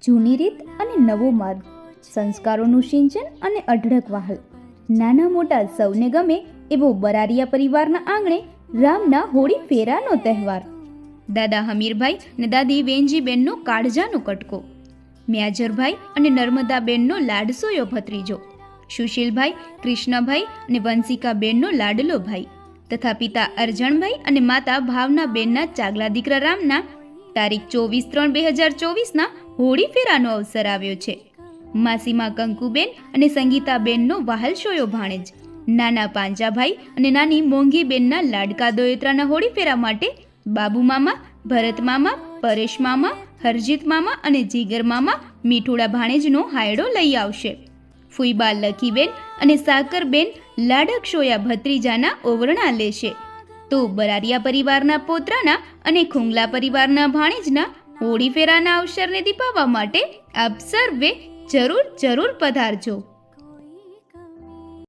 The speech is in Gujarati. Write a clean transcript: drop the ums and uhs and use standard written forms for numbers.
જૂની રીત અને નવો માર્ગ, સંસ્કારોનું સિંચન અને અઢળક વહાલ. નાના મોટા સૌને ગમે એવો બરારિયા પરિવારના આંગણે રામના હોળી ફેરાનો તહેવાર. દાદા હમીરભાઈ અને દાદી વેંજીબેનનો કાળજાનો કટકો, મ્યાજરભાઈ અને નર્મદાબેનનો લાડસોયો ભત્રીજો, સુશીલભાઈ, કૃષ્ણભાઈ અને વંશિકાબેનનો લાડલો ભાઈ તથા પિતા અરજણભાઈ અને માતા ભાવનાબેનના ચાગલા દીકરા રામના તારીખ 24/3/2024 હોળી ફેરાનો અવસર આવ્યો છે. માસીમા કંકુબેન અને સંગીતાબેનનો વહાલશોયો ભાણેજ, નાના પાંજાભાઈ અને નાની મોંઘીબેનના લાડકા દોયત્રાના હોળી ફેરા માટે બાબુ મામા, ભરત મામા, પરેશ મામા, હરજીત મામા અને જીગર મામા મીઠુડા ભાણેજનો હાયડો લઈ આવશે. ફુઈબા લખીબેન અને સાકરબેન લાડકશોયા ભત્રીજાના ઓવરણા લેશે. તો બરારિયા પરિવારના પોતરાના અને ખુંગલા પરિવારના ભાણેજના હોળી ફેરાના અવસરને દીપાવવા માટે આપ સર્વે જરૂર પધારજો.